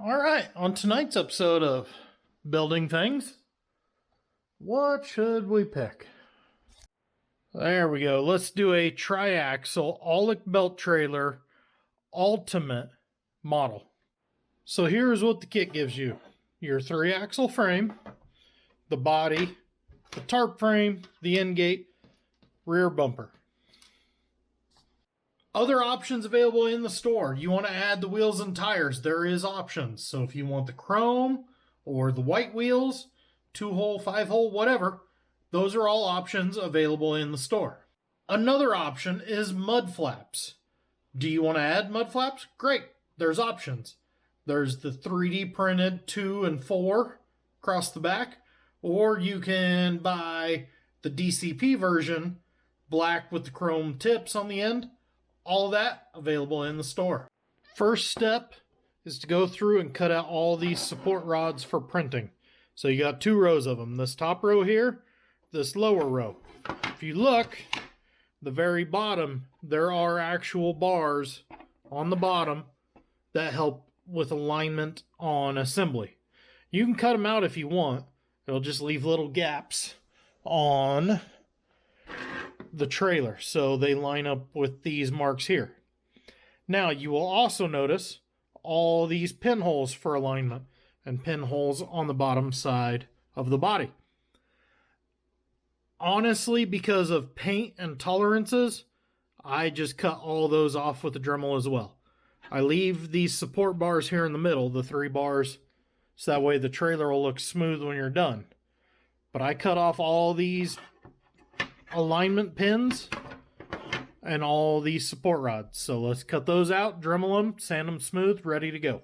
All right, on tonight's episode of Building Things, what should we pick? There we go. Let's do a triaxle Aulick belt trailer Ultimate model. So here's what the kit gives you. Your 3-axle frame, the body, the tarp frame, the end gate, rear bumper. Other options available in the store. You want to add the wheels and tires, there is options. So if you want the chrome or the white wheels, 2-hole, 5-hole, whatever, those are all options available in the store. Another option is mud flaps. Do you want to add mud flaps? Great, there's options. There's the 3D printed 2 and 4 across the back, or you can buy the DCP version, black with the chrome tips on the end. All that available in the store. First step is to go through and cut out all these support rods for printing. So you got 2 rows of them. This top row here, this lower row. If you look, the very bottom, there are actual bars on the bottom that help with alignment on assembly. You can cut them out if you want. It'll just leave little gaps on the trailer so they line up with these marks here. Now you will also notice all these pinholes for alignment and pinholes on the bottom side of the body. Honestly, because of paint and tolerances, I just cut all those off with the Dremel as well. I leave these support bars here in the middle, the 3 bars, so that way the trailer will look smooth when you're done. But I cut off all these alignment pins and all these support rods. So let's cut those out, Dremel them, sand them smooth, ready to go.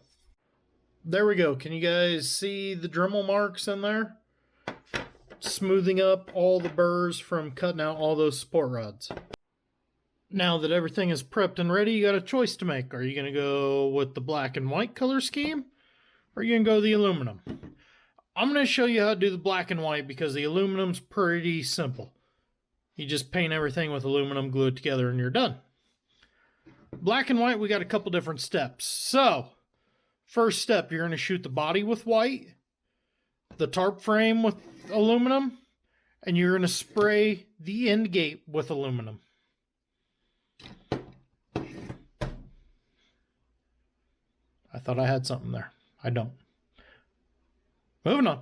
There we go. Can you guys see the Dremel marks in there? Smoothing up all the burrs from cutting out all those support rods. Now that everything is prepped and ready, you got a choice to make. Are you going to go with the black and white color scheme, or are you going to go the aluminum? I'm going to show you how to do the black and white because the aluminum's pretty simple. You just paint everything with aluminum, glue it together, and you're done. Black and white, we got a couple different steps. So, first step, you're going to shoot the body with white, the tarp frame with aluminum, and you're going to spray the end gate with aluminum. I thought I had something there. I don't. Moving on.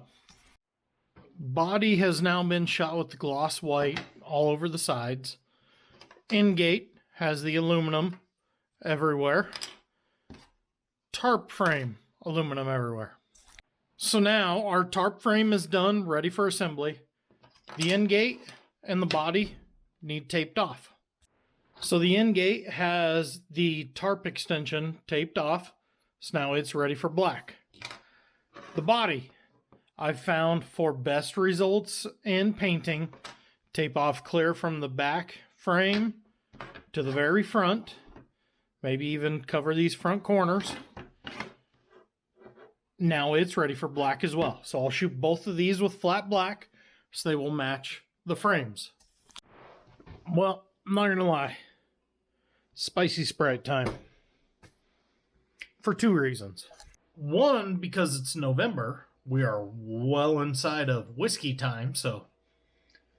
Body has now been shot with the gloss white all over the sides. End gate has the aluminum everywhere. Tarp frame, aluminum everywhere. So now our tarp frame is done, ready for assembly. The end gate and the body need taped off. So the end gate has the tarp extension taped off, so now it's ready for black. The body, I've found for best results in painting, tape off clear from the back frame to the very front. Maybe even cover these front corners. Now it's ready for black as well. So I'll shoot both of these with flat black so they will match the frames. Well, I'm not gonna lie. Spicy Sprite time. For 2 reasons. One, because it's November. We are well inside of whiskey time, so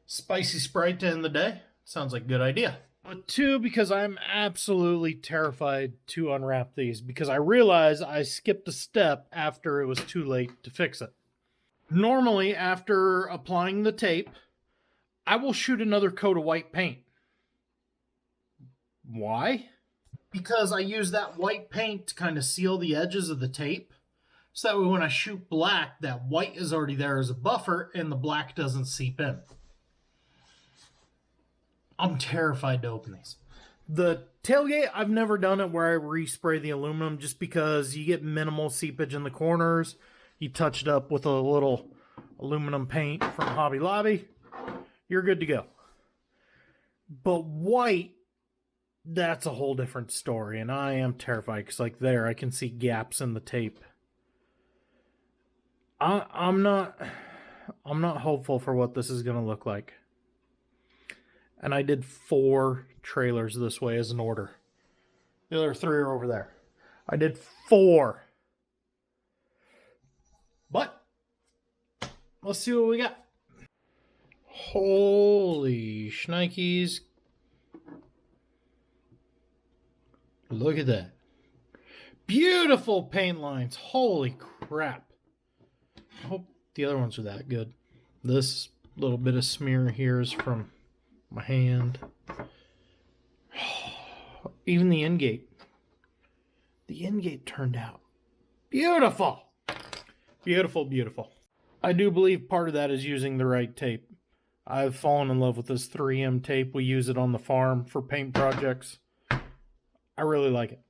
spicy Sprite to end the day sounds like a good idea. But 2, because I'm absolutely terrified to unwrap these because I realize I skipped a step after it was too late to fix it. Normally, after applying the tape, I will shoot another coat of white paint. Why? Because I use that white paint to kind of seal the edges of the tape. So that way when I shoot black, that white is already there as a buffer and the black doesn't seep in. I'm terrified to open these. The tailgate, I've never done it where I respray the aluminum just because you get minimal seepage in the corners. You touch it up with a little aluminum paint from Hobby Lobby. You're good to go. But white, that's a whole different story. And I am terrified because like there, I can see gaps in the tape. I'm not hopeful for what this is going to look like. And I did 4 trailers this way as an order. The other 3 are over there. I did 4. let's see what we got. Holy shnikes. Look at that. Beautiful paint lines. Holy crap. I hope the other ones are that good. This little bit of smear here is from my hand. Even the end-gate. The end-gate turned out beautiful. Beautiful, beautiful. I do believe part of that is using the right tape. I've fallen in love with this 3M tape. We use it on the farm for paint projects. I really like it.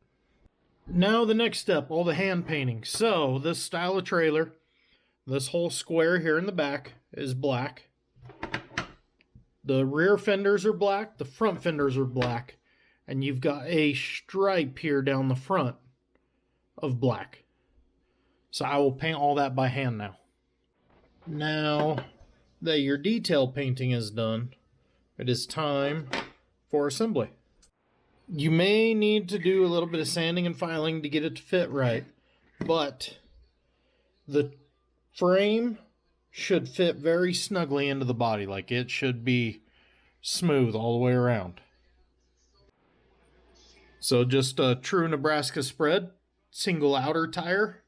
Now the next step, all the hand painting. So this style of trailer, this whole square here in the back is black. The rear fenders are black, the front fenders are black, and you've got a stripe here down the front of black. So I will paint all that by hand now. Now that your detail painting is done, it is time for assembly. You may need to do a little bit of sanding and filing to get it to fit right, but the frame should fit very snugly into the body. Like, it should be smooth all the way around. So just a true Nebraska spread, single outer tire,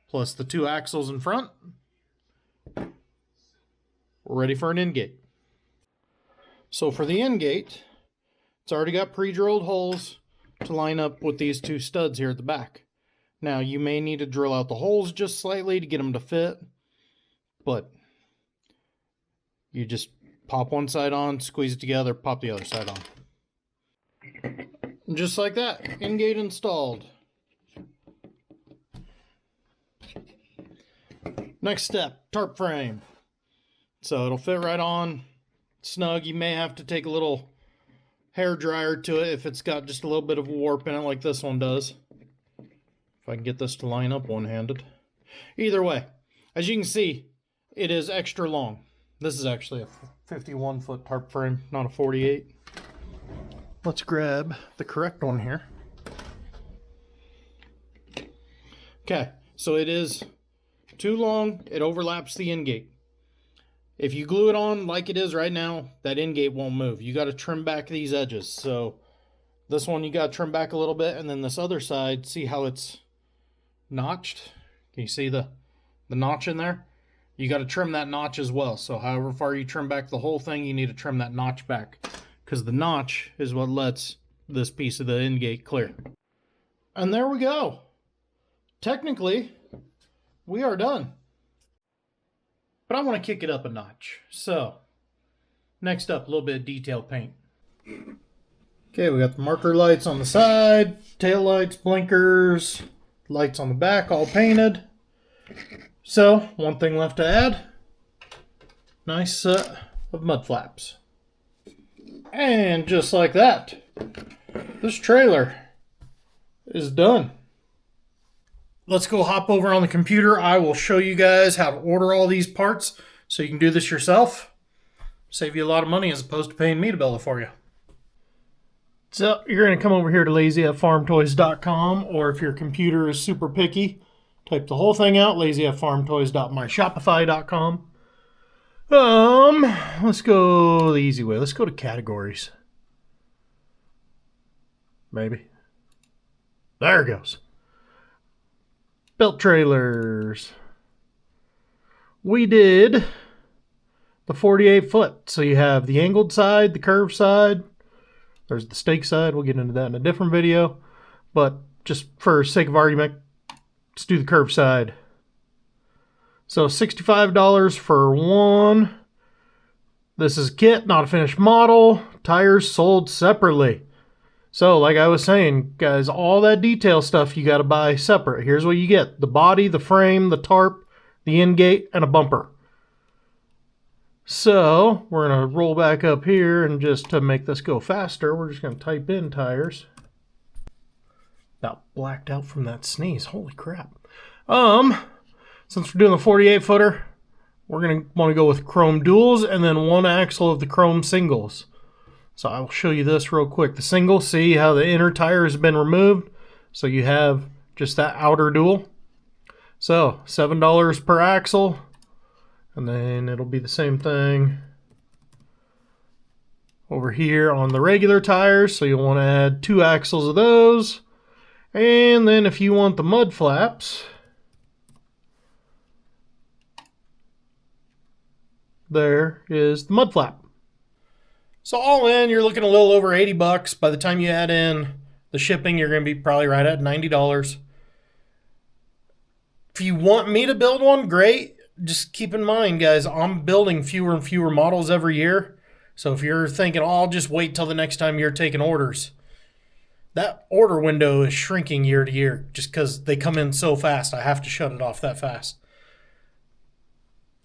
plus the 2 axles in front. We're ready for an end gate. So for the end gate, it's already got pre-drilled holes to line up with these 2 studs here at the back. Now you may need to drill out the holes just slightly to get them to fit, but you just pop one side on, squeeze it together, pop the other side on. Just like that, end gate installed. Next step, tarp frame. So it'll fit right on, snug. You may have to take a little hair dryer to it if it's got just a little bit of warp in it like this one does. If I can get this to line up one-handed. Either way, as you can see, it is extra long. This is actually a 51-foot tarp frame, not a 48. Let's grab the correct one here. Okay, so it is too long. It overlaps the end gate. If you glue it on like it is right now, that end gate won't move. You got to trim back these edges. So this one you got to trim back a little bit, and then this other side, see how it's notched? Can you see the notch in there? You got to trim that notch as well. So however far you trim back the whole thing, you need to trim that notch back, because the notch is what lets this piece of the end gate clear. And there we go. Technically, we are done. But I want to kick it up a notch. So, next up, a little bit of detail paint. Okay, we got the marker lights on the side, tail lights, blinkers, lights on the back, all painted. So, one thing left to add. Nice set of mud flaps. And just like that, this trailer is done. Let's go hop over on the computer. I will show you guys how to order all these parts so you can do this yourself. Save you a lot of money as opposed to paying me to build it for you. So you're going to come over here to lazyffarmtoys.com, or if your computer is super picky, type the whole thing out, lazyffarmtoys.myshopify.com. Let's go the easy way. Let's go to categories. Maybe. There it goes. Belt trailers. We did the 48 foot. So you have the angled side, the curved side. There's the stake side. We'll get into that in a different video. But just for sake of argument, let's do the curved side. So $65 for one. This is a kit, not a finished model. Tires sold separately. So, like I was saying, guys, all that detail stuff you got to buy separate. Here's what you get. The body, the frame, the tarp, the end gate, and a bumper. So, we're going to roll back up here, and just to make this go faster, we're just going to type in tires. About blacked out from that sneeze. Holy crap. Since we're doing the 48 footer, we're going to want to go with chrome duals and then one axle of the chrome singles. So I will show you this real quick. The single, see how the inner tire has been removed? So you have just that outer dual. So $7 per axle. And then it'll be the same thing over here on the regular tires. So you'll want to add 2 axles of those. And then if you want the mud flaps, there is the mud flap. So all in, you're looking a little over 80 bucks. By the time you add in the shipping, you're going to be probably right at $90. If you want me to build one, great. Just keep in mind, guys, I'm building fewer and fewer models every year. So if you're thinking, oh, I'll just wait till the next time you're taking orders, that order window is shrinking year to year just because they come in so fast. I have to shut it off that fast.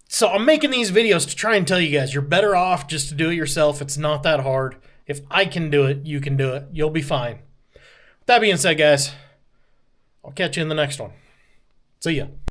So I'm making these videos to try and tell you guys you're better off just to do it yourself. It's not that hard. If I can do it, you can do it. You'll be fine. With that being said, guys, I'll catch you in the next one. See ya.